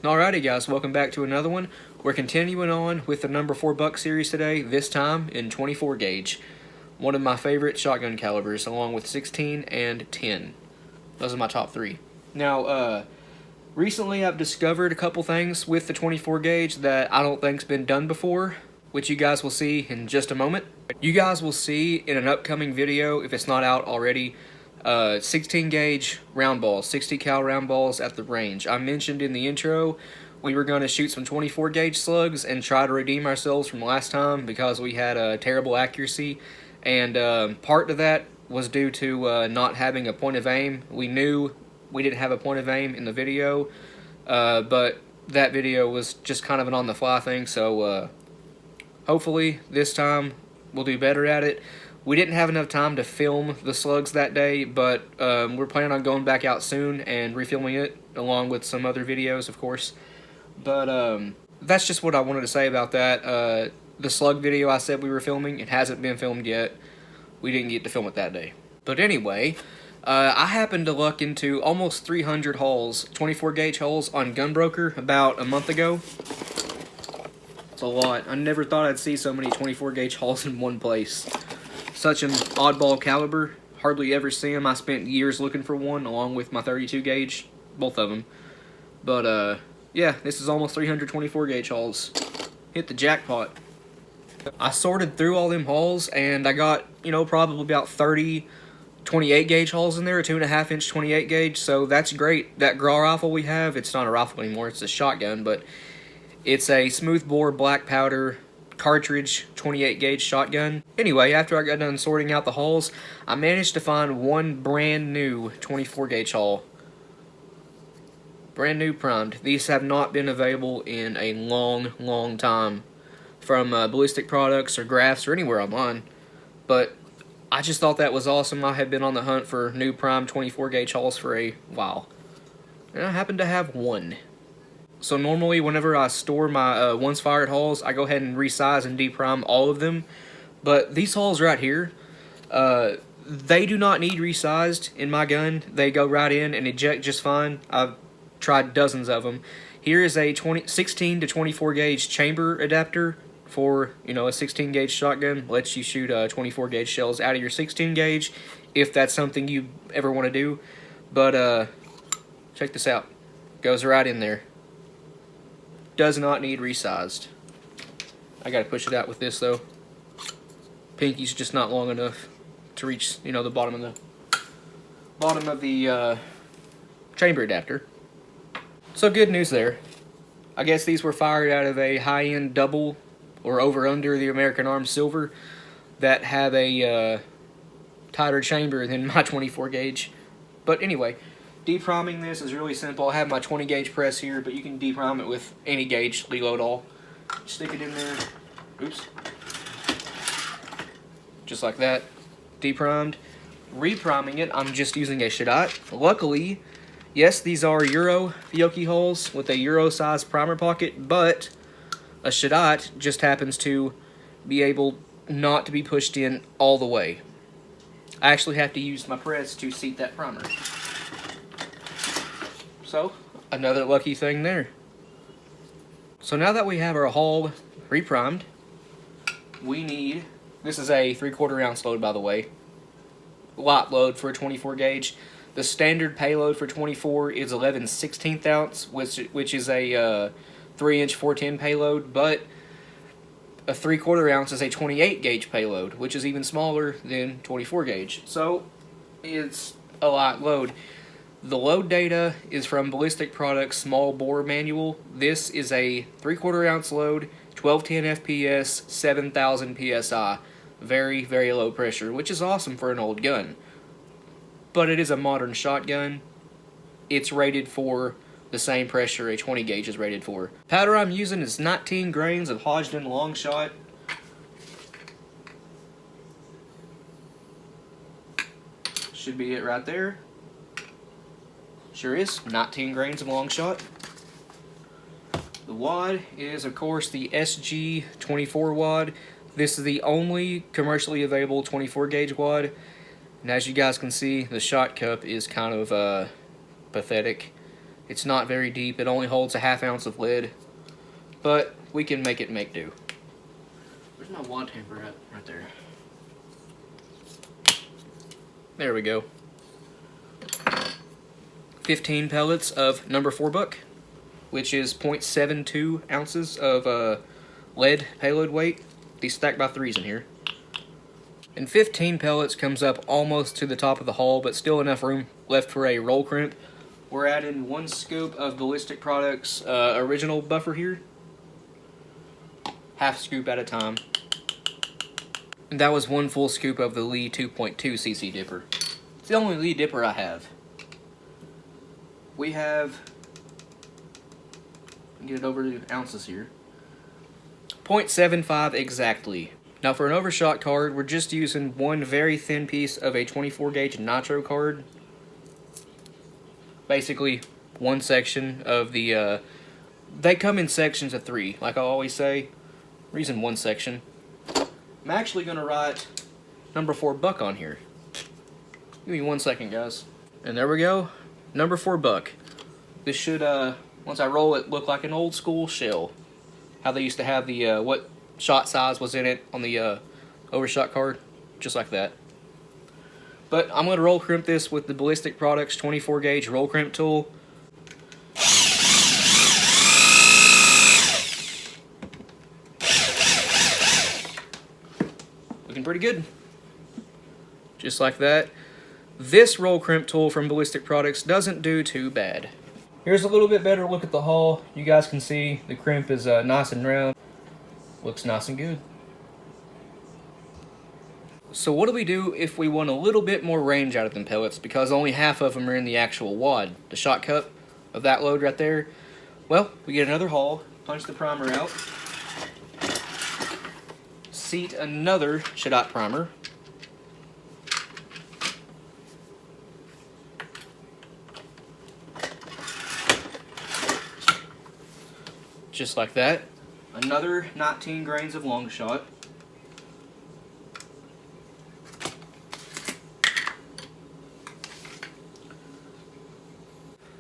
Alrighty guys, welcome back to another one. We're continuing on with the number 4 buck series today, this time in 24 gauge. One of my favorite shotgun calibers, along with 16 and 10. Those are my top 3. Now, recently I've discovered a couple things with the 24 gauge that I don't think's been done before, which you guys will see in just a moment. You guys will see in an upcoming video, if it's not out already, 16 gauge round balls, 60 cal round balls at the range. I mentioned in the intro we were going to shoot some 24 gauge slugs and try to redeem ourselves from last time because we had a terrible accuracy, and part of that was due to not having a point of aim. We knew we didn't have a point of aim in the video, but that video was just kind of an on the fly thing, so hopefully this time we'll do better at it. We didn't have enough time to film the slugs that day, but we're planning on going back out soon and refilming it, along with some other videos, of course. But that's just what I wanted to say about that. The slug video I said we were filming, it hasn't been filmed yet. We didn't get to film it that day. But anyway, I happened to luck into almost 300 holes, 24 gauge holes on Gunbroker about a month ago. It's a lot. I never thought I'd see so many 24 gauge holes in one place. Such an oddball caliber, hardly ever see them. I spent years looking for one along with my 32 gauge, both of them. But yeah, this is almost 324 gauge holes. Hit the jackpot. I sorted through all them holes and I got, probably about 30 28 gauge holes in there, a 2.5 inch 28 gauge, so that's great. That Graw rifle we have, it's not a rifle anymore, it's a shotgun, but it's a smoothbore black powder cartridge 28 gauge shotgun. Anyway, after I got done sorting out the holes, I managed to find one brand new 24 gauge hole. Brand new primed. These have not been available in a long time from Ballistic Products or Graphs or anywhere online, but I just thought that was awesome. I had been on the hunt for new primed 24 gauge holes for a while, and I happened to have one. So normally whenever I store my once fired holes, I go ahead and resize and deprime all of them. But these holes right here, they do not need resized in my gun. They go right in and eject just fine. I've tried dozens of them. Here is a 16 to 24 gauge chamber adapter for, a 16 gauge shotgun. Lets you shoot 24 gauge shells out of your 16 gauge if that's something you ever want to do. But check this out. Goes right in there. Does not need resized. I gotta push it out with this though. Pinky's just not long enough to reach, the bottom of the chamber adapter. So good news there. I guess these were fired out of a high-end double or over under the American Arms Silver that have a tighter chamber than my 24 gauge. But anyway, depriming this is really simple. I have my 20 gauge press here, but you can deprime it with any gauge, reload all. Stick it in there. Oops. Just like that. Deprimed. Repriming it, I'm just using a Shadot. Luckily, yes, these are Euro Fiocchi holes with a Euro size primer pocket, but a Shadot just happens to be able not to be pushed in all the way. I actually have to use my press to seat that primer. So, another lucky thing there. So now that we have our hull reprimed, we need, this is a 3/4 ounce load by the way, light load for a 24 gauge. The standard payload for 24 is 11/16 ounce, which is a 3 inch 410 payload, but a 3/4 ounce is a 28 gauge payload, which is even smaller than 24 gauge. So, it's a light load. The load data is from Ballistic Products Small Bore Manual. This is a 3/4 ounce load, 1210 FPS, 7,000 PSI. Very, very low pressure, which is awesome for an old gun. But it is a modern shotgun. It's rated for the same pressure a 20 gauge is rated for. Powder I'm using is 19 grains of Hodgdon Long Shot. Should be it right there. Sure is, 19 grains of long shot. The wad is, of course, the SG24 wad. This is the only commercially available 24 gauge wad. And as you guys can see, the shot cup is kind of pathetic. It's not very deep. It only holds a ½ ounce of lead, but we can make it make do. Where's my wad tamper at? Right there. There we go. 15 pellets of number 4 buck, which is 0.72 ounces of lead payload weight. These stacked by 3s in here. And 15 pellets comes up almost to the top of the hull, but still enough room left for a roll crimp. We're adding 1 scoop of Ballistic Products original buffer here. ½ scoop at a time. And that was 1 full scoop of the Lee 2.2 cc dipper. It's the only Lee dipper I have. We have, get it over to ounces here, 0.75 exactly. Now for an overshot card, we're just using 1 very thin piece of a 24 gauge nitro card. Basically 1 section of the, they come in sections of 3, like I always say. We're using 1 section. I'm actually going to write number 4 buck on here. Give me 1 second, guys. And there we go. Number 4 buck. This should, once I roll it, look like an old school shell. How they used to have the, what shot size was in it on the overshot card. Just like that. But I'm going to roll crimp this with the Ballistic Products 24 gauge roll crimp tool. Looking pretty good. Just like that. This roll crimp tool from Ballistic Products doesn't do too bad. Here's a little bit better look at the hull. You guys can see the crimp is nice and round. Looks nice and good. So what do we do if we want a little bit more range out of them pellets, because only half of them are in the actual wad, the shot cup of that load right there? Well, we get another hull, punch the primer out, seat another Shadot primer, just like that. Another 19 grains of long shot.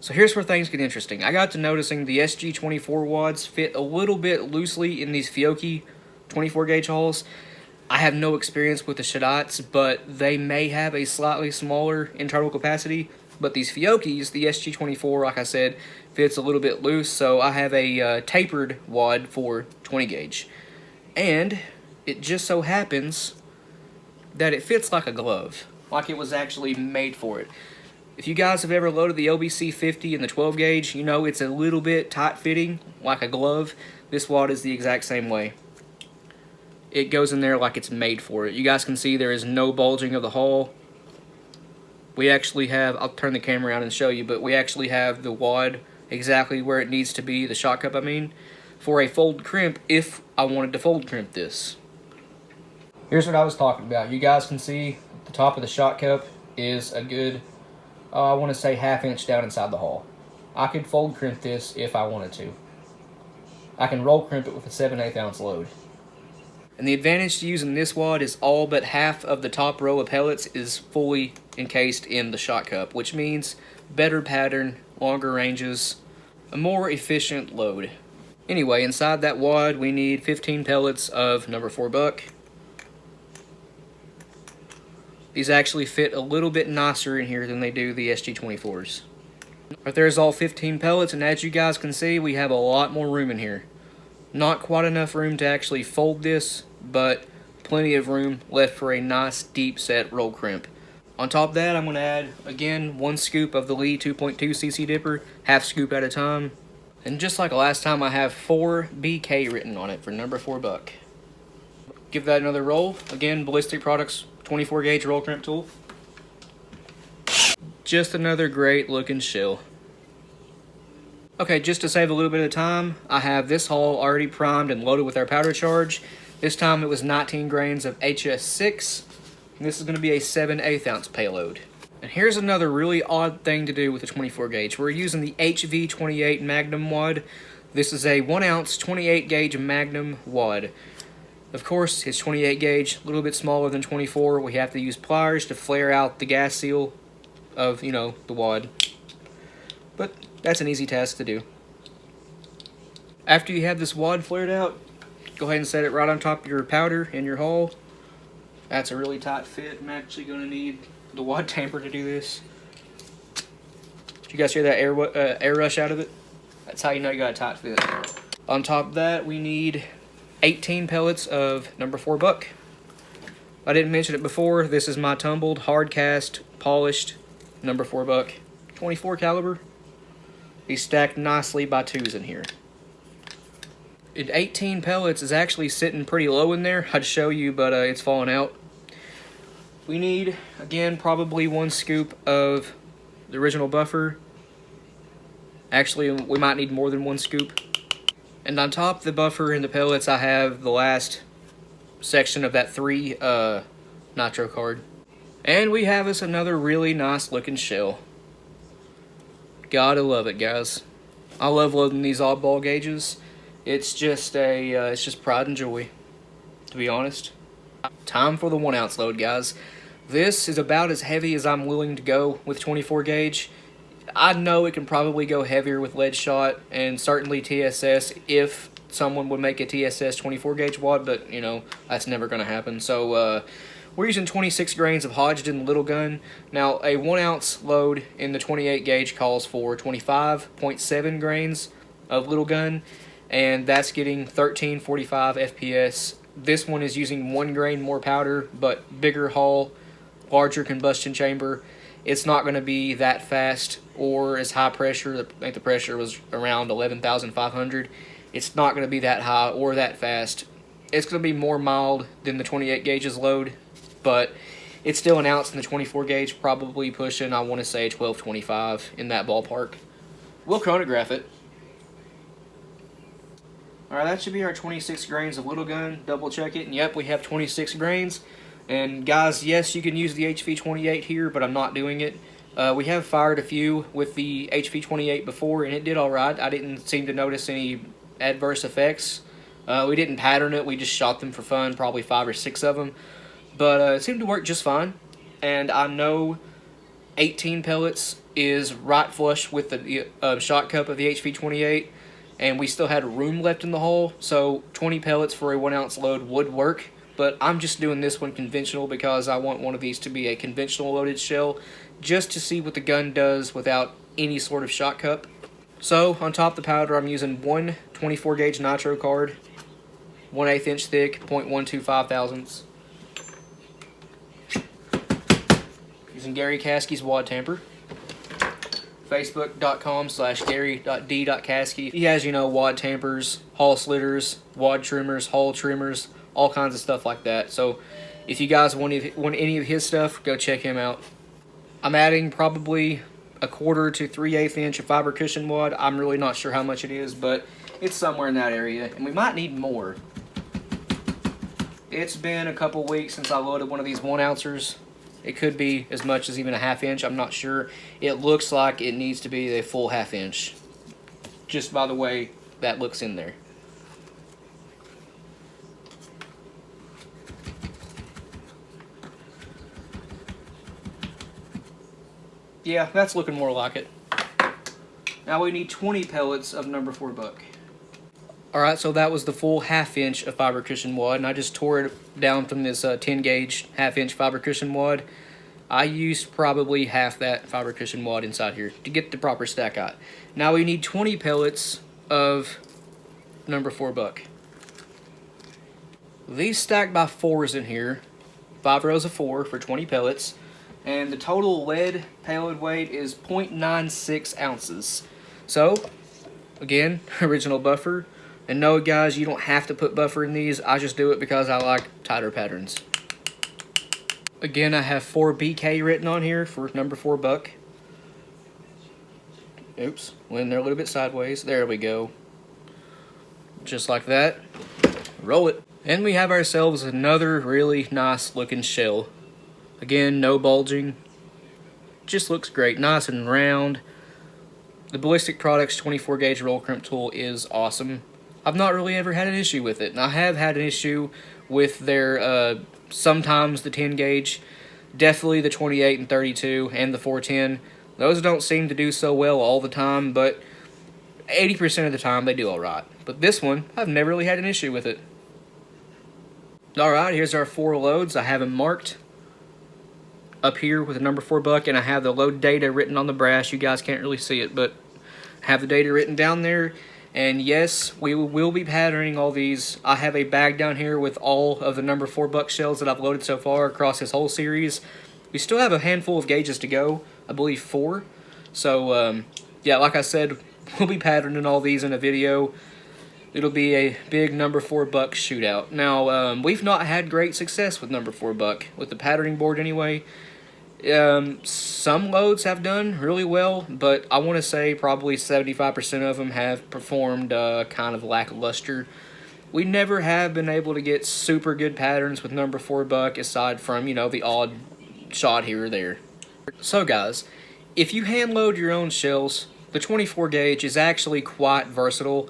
So here's where things get interesting. I got to noticing the SG24 wads fit a little bit loosely in these Fiocchi 24 gauge hulls. I have no experience with the Shadots, but they may have a slightly smaller internal capacity. But these Fiocchis, the SG24, like I said, fits a little bit loose, so I have a tapered wad for 20 gauge. And it just so happens that it fits like a glove, like it was actually made for it. If you guys have ever loaded the LBC 50 in the 12 gauge, you know it's a little bit tight fitting, like a glove. This wad is the exact same way. It goes in there like it's made for it. You guys can see there is no bulging of the hull. We actually have, I'll turn the camera around and show you, but we actually have the wad exactly where it needs to be, the shot cup I mean, for a fold crimp if I wanted to fold crimp this. Here's what I was talking about. You guys can see the top of the shot cup is a good, I want to say ½ inch down inside the hull. I could fold crimp this if I wanted to. I can roll crimp it with a 7/8 ounce load. And the advantage to using this wad is all but half of the top row of pellets is fully encased in the shot cup, which means better pattern, longer ranges, a more efficient load. Anyway, inside that wad we need 15 pellets of number 4 buck. These actually fit a little bit nicer in here than they do the SG24s. Right there's all 15 pellets, and as you guys can see, we have a lot more room in here. Not quite enough room to actually fold this, but plenty of room left for a nice deep set roll crimp. On top of that, I'm going to add, again, 1 scoop of the Lee 2.2 cc dipper, ½ scoop at a time. And just like last time, I have 4 BK written on it for number 4 buck. Give that another roll. Again, Ballistic Products 24 gauge roll crimp tool. Just another great looking shell. Okay, just to save a little bit of time, I have this hull already primed and loaded with our powder charge. This time it was 19 grains of HS6. And this is going to be a 7/8 ounce payload. And here's another really odd thing to do with the 24 gauge. We're using the HV28 Magnum wad. This is a 1 ounce 28 gauge Magnum wad. Of course, it's 28 gauge, a little bit smaller than 24. We have to use pliers to flare out the gas seal of, the wad. But that's an easy task to do. After you have this wad flared out, go ahead and set it right on top of your powder in your hull. That's a really tight fit. I'm actually going to need the wad tamper to do this. Did you guys hear that air rush out of it? That's how you know you got a tight fit. On top of that, we need 18 pellets of number 4 buck. I didn't mention it before. This is my tumbled, hard cast, polished number 4 buck, 24 caliber. He's stacked nicely by 2s in here. 18 pellets is actually sitting pretty low in there. I'd show you, but it's falling out. We need, again, probably 1 scoop of the original buffer. Actually, we might need more than 1 scoop. And on top of the buffer and the pellets, I have the last section of that 3 nitro card. And we have us another really nice looking shell. Gotta love it, guys. I love loading these oddball gauges. It's just pride and joy, to be honest. Time for the 1 ounce load, guys. This is about as heavy as I'm willing to go with 24 gauge. I know it can probably go heavier with lead shot and certainly TSS if someone would make a TSS 24 gauge wad, but you know, that's never going to happen. So we're using 26 grains of Hodgdon little gun. Now a 1 ounce load in the 28 gauge calls for 25.7 grains of little gun, and that's getting 1345 FPS. This one is using 1 grain more powder, but bigger hull, larger combustion chamber. It's not going to be that fast or as high pressure. I think the pressure was around 11,500. It's not going to be that high or that fast. It's going to be more mild than the 28 gauges load, but it's still an ounce in the 24 gauge, probably pushing, I want to say, 1225 in that ballpark. We'll chronograph it. Alright, that should be our 26 grains of little gun. Double check it, and yep, we have 26 grains. And guys, yes, you can use the HV28 here, but I'm not doing it. We have fired a few with the HV28 before, and it did alright. I didn't seem to notice any adverse effects. We didn't pattern it, we just shot them for fun, probably 5 or 6 of them. But it seemed to work just fine. And I know 18 pellets is right flush with the shot cup of the HV28. And we still had room left in the hull, so 20 pellets for a 1 ounce load would work. But I'm just doing this one conventional because I want one of these to be a conventional loaded shell, just to see what the gun does without any sort of shot cup. So on top of the powder, I'm using 1 24 gauge nitro card, 1/8 inch thick, 0.125 thousandths. Using Gary Caskey's wad tamper. Facebook.com/Gary.D.Caskey. He has, you know, wad tampers, hull slitters, wad trimmers, hull trimmers, all kinds of stuff like that. So if you guys want any of his stuff, go check him out. I'm adding probably 1/4 to 3/8 inch of fiber cushion wad. I'm really not sure how much it is, but it's somewhere in that area, and we might need more. It's been a couple weeks since I loaded one of these 1 ouncers. It could be as much as even a 1/2 inch. I'm not sure. It looks like it needs to be a full 1/2 inch, just by the way that looks in there. Yeah, that's looking more like it. Now we need 20 pellets of number 4 buck. Alright, so that was the full 1/2 inch of fiber cushion wad, and I just tore it down from this 10 gauge 1/2 inch fiber cushion wad. I used probably half that fiber cushion wad inside here to get the proper stack out. Now we need 20 pellets of number 4 buck. These stacked by 4s in here, 5 rows of 4 for 20 pellets, and the total lead payload weight is 0.96 ounces. So, again, original buffer. And no, guys, you don't have to put buffer in these. I just do it because I like tighter patterns. Again, I have 4BK written on here for number 4 buck. Oops, went in there a little bit sideways. There we go. Just like that. Roll it. And we have ourselves another really nice looking shell. Again, no bulging. Just looks great. Nice and round. The Ballistic Products 24 gauge roll crimp tool is awesome. I've not really ever had an issue with it. And I have had an issue with their, sometimes the 10 gauge, definitely the 28 and 32 and the 410. Those don't seem to do so well all the time, but 80% of the time they do alright. But this one, I've never really had an issue with it. Alright, here's our 4 loads. I have them marked up here with the number 4 buck, and I have the load data written on the brass. You guys can't really see it, but I have the data written down there. And yes, we will be patterning all these. I have a bag down here with all of the number 4 buck shells that I've loaded so far across this whole series. We still have a handful of gauges to go, I believe 4. So, yeah, like I said, we'll be patterning all these in a video. It'll be a big number 4 buck shootout. Now, we've not had great success with number 4 buck, with the patterning board anyway. Some loads have done really well, but I want to say probably 75% of them have performed kind of lackluster. We never have been able to get super good patterns with number 4 buck, aside from, you know, the odd shot here or there. So guys, if you hand load your own shells, the 24 gauge is actually quite versatile.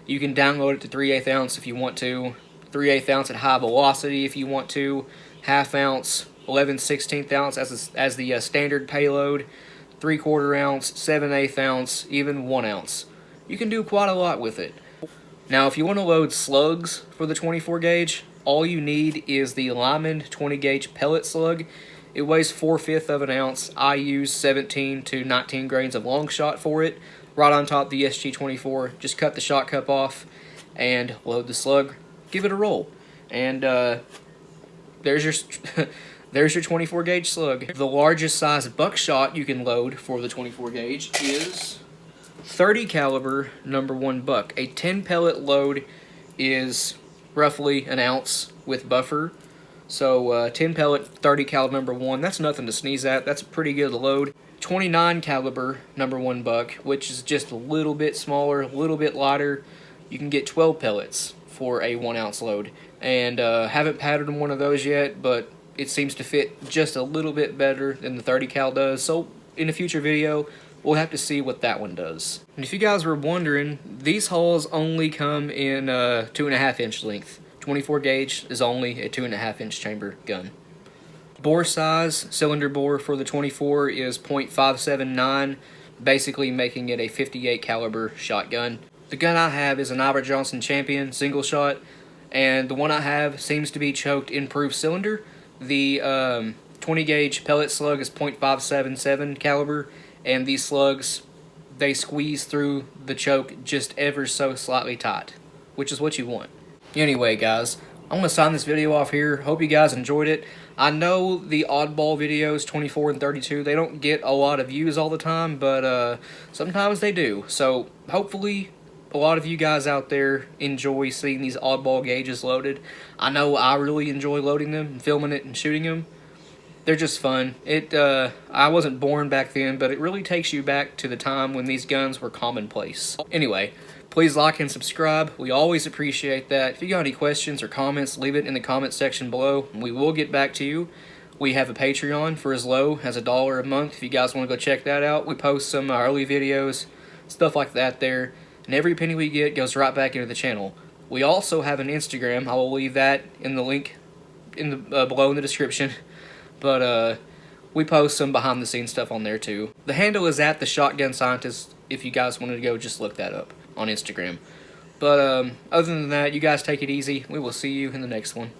You can download it to 3/8 ounce if you want to, 3/8 ounce at high velocity if you want to, half ounce, 11/16 ounce as the standard payload, 3/4 ounce, 7/8 ounce, even 1 ounce. You can do quite a lot with it. Now, if you want to load slugs for the 24 gauge, all you need is the Lyman 20 gauge pellet slug. It weighs 4/5 of an ounce. I use 17 to 19 grains of long shot for it. Right on top of the SG24, just cut the shot cup off and load the slug. Give it a roll, and there's your there's your 24 gauge slug. The largest size buckshot you can load for the 24 gauge is 30 caliber number 1 buck. A 10 pellet load is roughly an ounce with buffer. So 10 pellet, 30 caliber number 1, that's nothing to sneeze at. That's a pretty good load. 29 caliber number 1 buck, which is just a little bit smaller, a little bit lighter. You can get 12 pellets for a 1 ounce load. And haven't patterned one of those yet, but it seems to fit just a little bit better than the 30 cal does. So in a future video, we'll have to see what that one does. And if you guys were wondering, these hulls only come in 2.5 inch length. 24 gauge is only a 2.5 inch chamber gun. Bore size, cylinder bore for the 24 is .579, basically making it a 58 caliber shotgun. The gun I have is an Ivor Johnson Champion single shot, and the one I have seems to be choked improved cylinder. The 20 gauge pellet slug is .577 caliber, and these slugs, they squeeze through the choke just ever so slightly tight, which is what you want. Anyway guys, I'm going to sign this video off here. Hope you guys enjoyed it. I know the oddball videos, 24 and 32, they don't get a lot of views all the time, but sometimes they do. So hopefully a lot of you guys out there enjoy seeing these oddball gauges loaded. I know I really enjoy loading them and filming it and shooting them. They're just fun. I wasn't born back then, but it really takes you back to the time when these guns were commonplace. Anyway, please like and subscribe. We always appreciate that. If you got any questions or comments, leave it in the comment section below, and we will get back to you. We have a Patreon for as low as $1 a month. If you guys want to go check that out, we post some early videos, stuff like that there, and every penny we get goes right back into the channel. We also have an Instagram. I will leave that in the link in the below in the description. But we post some behind the scenes stuff on there too. The handle is at the Shotgun Scientist. If you guys wanted to go, just look that up on Instagram. But other than that, you guys take it easy. We will see you in the next one.